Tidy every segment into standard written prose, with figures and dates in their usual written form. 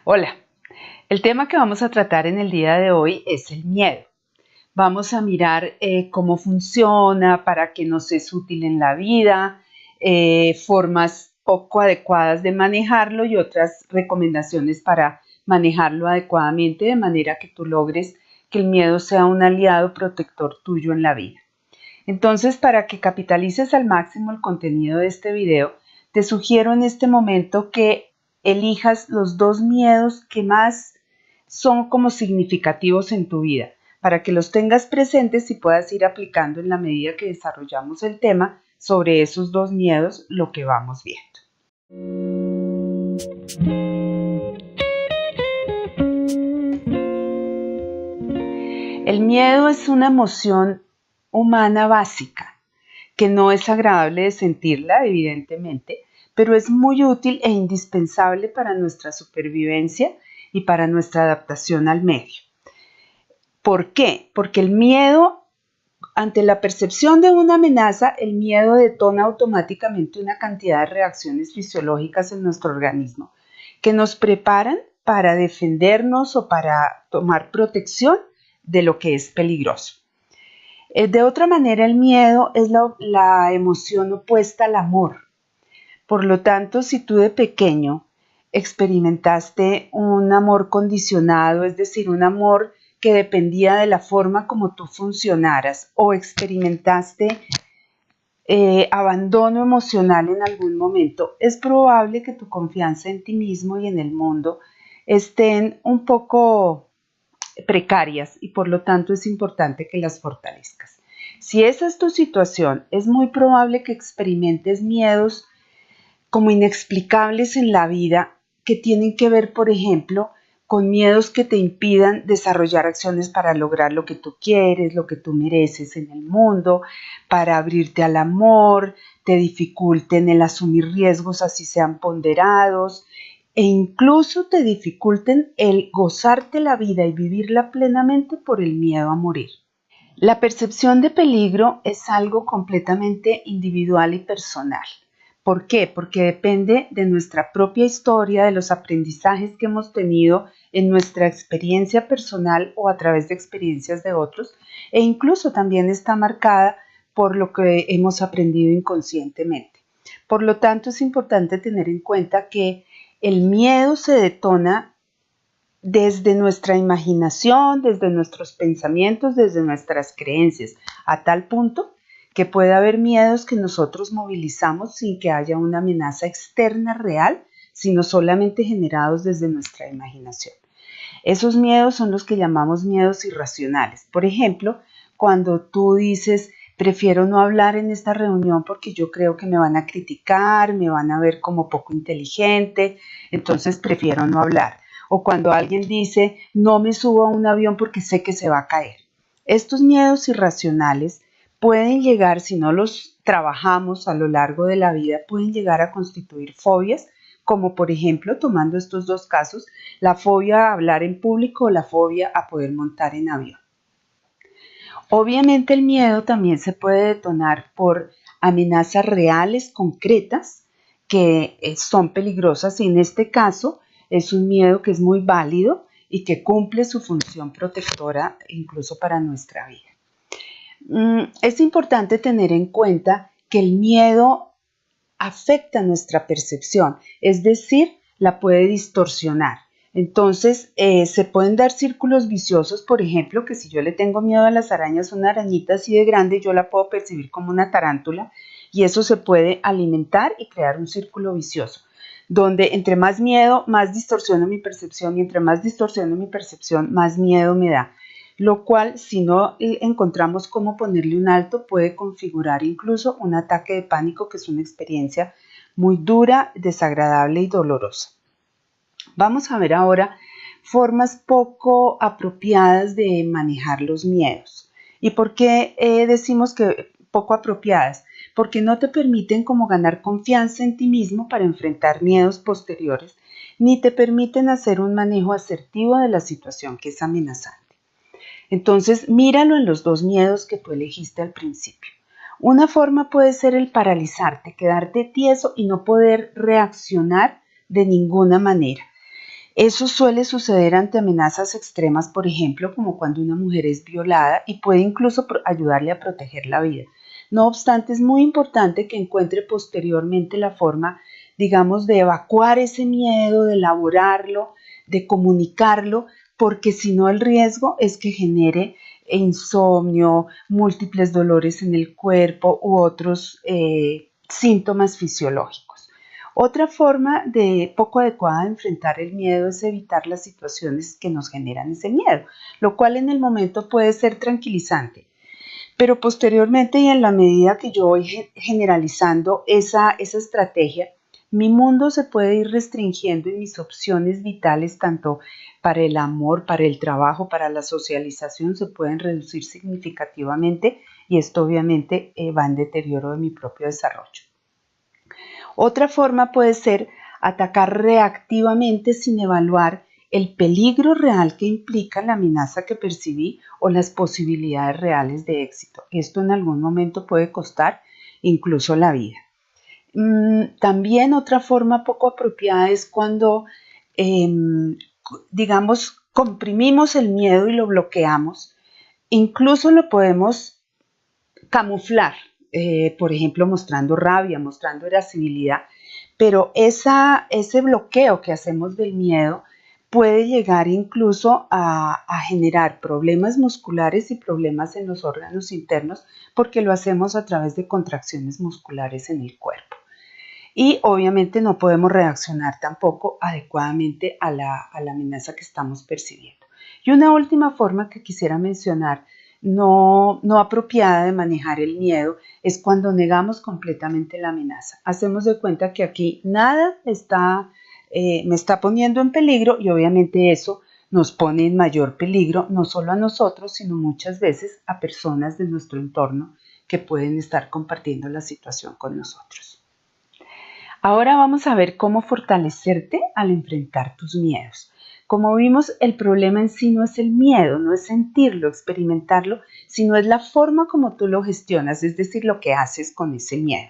Hola, el tema que vamos a tratar en el día de hoy es el miedo. Vamos a mirar cómo funciona, para qué nos es útil en la vida, formas poco adecuadas de manejarlo y otras recomendaciones para manejarlo adecuadamente de manera que tú logres que el miedo sea un aliado protector tuyo en la vida. Entonces, para que capitalices al máximo el contenido de este video, te sugiero en este momento que elijas los dos miedos que más son como significativos en tu vida, para que los tengas presentes y puedas ir aplicando en la medida que desarrollamos el tema sobre esos dos miedos lo que vamos viendo. El miedo es una emoción humana básica, que no es agradable de sentirla, evidentemente, pero es muy útil e indispensable para nuestra supervivencia y para nuestra adaptación al medio. ¿Por qué? Porque el miedo, ante la percepción de una amenaza, el miedo detona automáticamente una cantidad de reacciones fisiológicas en nuestro organismo que nos preparan para defendernos o para tomar protección de lo que es peligroso. De otra manera, el miedo es la emoción opuesta al amor. Por lo tanto, si tú de pequeño experimentaste un amor condicionado, es decir, un amor que dependía de la forma como tú funcionaras, o experimentaste abandono emocional en algún momento, es probable que tu confianza en ti mismo y en el mundo estén un poco precarias y por lo tanto es importante que las fortalezcas. Si esa es tu situación, es muy probable que experimentes miedos como inexplicables en la vida que tienen que ver, por ejemplo, con miedos que te impidan desarrollar acciones para lograr lo que tú quieres, lo que tú mereces en el mundo, para abrirte al amor, te dificulten el asumir riesgos así sean ponderados, e incluso te dificulten el gozarte la vida y vivirla plenamente por el miedo a morir. La percepción de peligro es algo completamente individual y personal. ¿Por qué? Porque depende de nuestra propia historia, de los aprendizajes que hemos tenido en nuestra experiencia personal o a través de experiencias de otros, e incluso también está marcada por lo que hemos aprendido inconscientemente. Por lo tanto, es importante tener en cuenta que el miedo se detona desde nuestra imaginación, desde nuestros pensamientos, desde nuestras creencias, a tal punto que puede haber miedos que nosotros movilizamos sin que haya una amenaza externa real, sino solamente generados desde nuestra imaginación. Esos miedos son los que llamamos miedos irracionales. Por ejemplo, cuando tú dices, prefiero no hablar en esta reunión porque yo creo que me van a criticar, me van a ver como poco inteligente, entonces prefiero no hablar. O cuando alguien dice, no me subo a un avión porque sé que se va a caer. Estos miedos irracionales pueden llegar, si no los trabajamos a lo largo de la vida, pueden llegar a constituir fobias, como por ejemplo, tomando estos dos casos, la fobia a hablar en público o la fobia a poder montar en avión. Obviamente el miedo también se puede detonar por amenazas reales, concretas, que son peligrosas y en este caso es un miedo que es muy válido y que cumple su función protectora incluso para nuestra vida. Es importante tener en cuenta que el miedo afecta nuestra percepción, es decir, la puede distorsionar. Entonces, se pueden dar círculos viciosos, por ejemplo, que si yo le tengo miedo a las arañas, una arañita así de grande, yo la puedo percibir como una tarántula y eso se puede alimentar y crear un círculo vicioso, donde entre más miedo, más distorsiono mi percepción y entre más distorsiono mi percepción, más miedo me da. Lo cual, si no encontramos cómo ponerle un alto, puede configurar incluso un ataque de pánico, que es una experiencia muy dura, desagradable y dolorosa. Vamos a ver ahora formas poco apropiadas de manejar los miedos. ¿Y por qué decimos que poco apropiadas? Porque no te permiten como ganar confianza en ti mismo para enfrentar miedos posteriores, ni te permiten hacer un manejo asertivo de la situación que es amenazante. Entonces, míralo en los dos miedos que tú elegiste al principio. Una forma puede ser el paralizarte, quedarte tieso y no poder reaccionar de ninguna manera. Eso suele suceder ante amenazas extremas, por ejemplo, como cuando una mujer es violada y puede incluso ayudarle a proteger la vida. No obstante, es muy importante que encuentre posteriormente la forma, digamos, de evacuar ese miedo, de elaborarlo, de comunicarlo, porque si no el riesgo es que genere insomnio, múltiples dolores en el cuerpo u otros síntomas fisiológicos. Otra forma poco adecuada de enfrentar el miedo es evitar las situaciones que nos generan ese miedo, lo cual en el momento puede ser tranquilizante, pero posteriormente y en la medida que yo voy generalizando esa estrategia, mi mundo se puede ir restringiendo y mis opciones vitales, tanto para el amor, para el trabajo, para la socialización, se pueden reducir significativamente y esto obviamente va en deterioro de mi propio desarrollo. Otra forma puede ser atacar reactivamente sin evaluar el peligro real que implica la amenaza que percibí o las posibilidades reales de éxito. Esto en algún momento puede costar incluso la vida. También otra forma poco apropiada es cuando, digamos, comprimimos el miedo y lo bloqueamos. Incluso lo podemos camuflar, por ejemplo, mostrando rabia, mostrando irascibilidad, pero ese bloqueo que hacemos del miedo puede llegar incluso a generar problemas musculares y problemas en los órganos internos porque lo hacemos a través de contracciones musculares en el cuerpo. Y obviamente no podemos reaccionar tampoco adecuadamente a la amenaza que estamos percibiendo. Y una última forma que quisiera mencionar no apropiada de manejar el miedo es cuando negamos completamente la amenaza. Hacemos de cuenta que aquí nada me está poniendo en peligro y obviamente eso nos pone en mayor peligro no solo a nosotros, sino muchas veces a personas de nuestro entorno que pueden estar compartiendo la situación con nosotros. Ahora vamos a ver cómo fortalecerte al enfrentar tus miedos. Como vimos, el problema en sí no es el miedo, no es sentirlo, experimentarlo, sino es la forma como tú lo gestionas, es decir, lo que haces con ese miedo.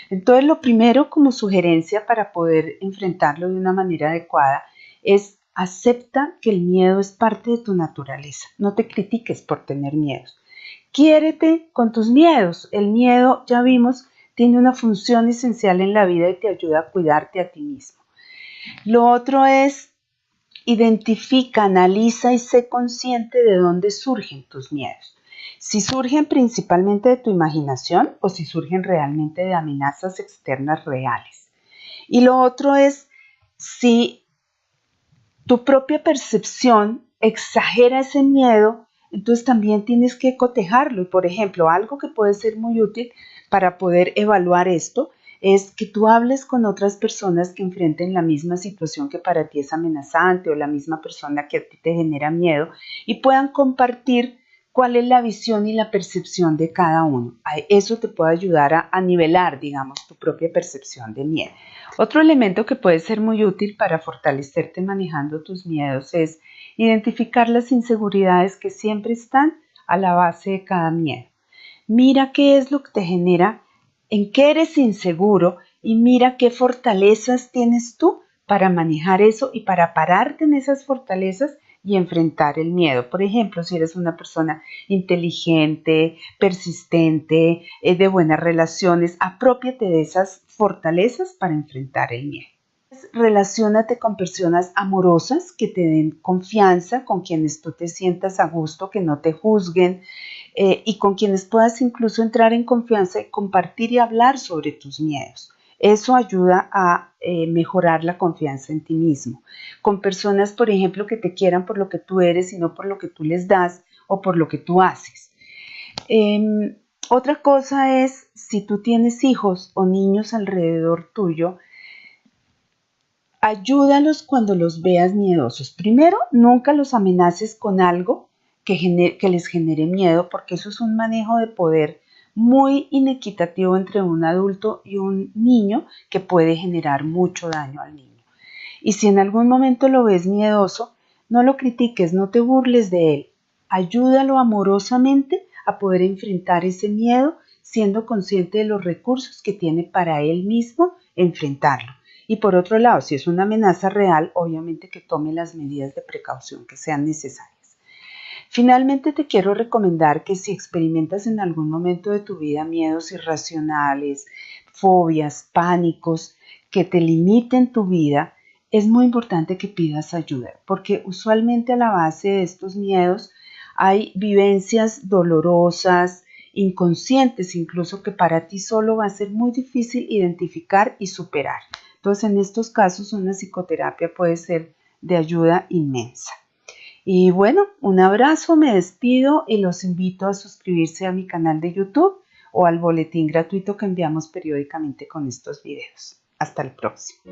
Entonces, lo primero como sugerencia para poder enfrentarlo de una manera adecuada es acepta que el miedo es parte de tu naturaleza. No te critiques por tener miedos. Quiérete con tus miedos. El miedo, ya vimos, tiene una función esencial en la vida y te ayuda a cuidarte a ti mismo. Lo otro es identifica, analiza y sé consciente de dónde surgen tus miedos. Si surgen principalmente de tu imaginación o si surgen realmente de amenazas externas reales. Y lo otro es si tu propia percepción exagera ese miedo, entonces también tienes que cotejarlo. Y por ejemplo, algo que puede ser muy útil para poder evaluar esto es que tú hables con otras personas que enfrenten la misma situación que para ti es amenazante o la misma persona que a ti te genera miedo y puedan compartir cuál es la visión y la percepción de cada uno. Eso te puede ayudar a nivelar, digamos, tu propia percepción de miedo. Otro elemento que puede ser muy útil para fortalecerte manejando tus miedos es identificar las inseguridades que siempre están a la base de cada miedo. Mira qué es lo que te genera, en qué eres inseguro y mira qué fortalezas tienes tú para manejar eso y para pararte en esas fortalezas y enfrentar el miedo. Por ejemplo, si eres una persona inteligente, persistente, de buenas relaciones, aprópiate de esas fortalezas para enfrentar el miedo. Relaciónate con personas amorosas que te den confianza, con quienes tú te sientas a gusto, que no te juzguen y con quienes puedas incluso entrar en confianza y compartir y hablar sobre tus miedos. Eso ayuda a mejorar la confianza en ti mismo. Con personas, por ejemplo, que te quieran por lo que tú eres y no por lo que tú les das o por lo que tú haces. Otra cosa es, si tú tienes hijos o niños alrededor tuyo, ayúdalos cuando los veas miedosos. Primero, nunca los amenaces con algo que les genere miedo, porque eso es un manejo de poder muy inequitativo entre un adulto y un niño que puede generar mucho daño al niño. Y si en algún momento lo ves miedoso, no lo critiques, no te burles de él. Ayúdalo amorosamente a poder enfrentar ese miedo siendo consciente de los recursos que tiene para él mismo enfrentarlo. Y por otro lado, si es una amenaza real, obviamente que tome las medidas de precaución que sean necesarias. Finalmente, te quiero recomendar que si experimentas en algún momento de tu vida miedos irracionales, fobias, pánicos que te limiten tu vida, es muy importante que pidas ayuda, porque usualmente a la base de estos miedos hay vivencias dolorosas, inconscientes incluso, que para ti solo va a ser muy difícil identificar y superar. Entonces, en estos casos, una psicoterapia puede ser de ayuda inmensa. Y bueno, un abrazo, me despido y los invito a suscribirse a mi canal de YouTube o al boletín gratuito que enviamos periódicamente con estos videos. Hasta el próximo.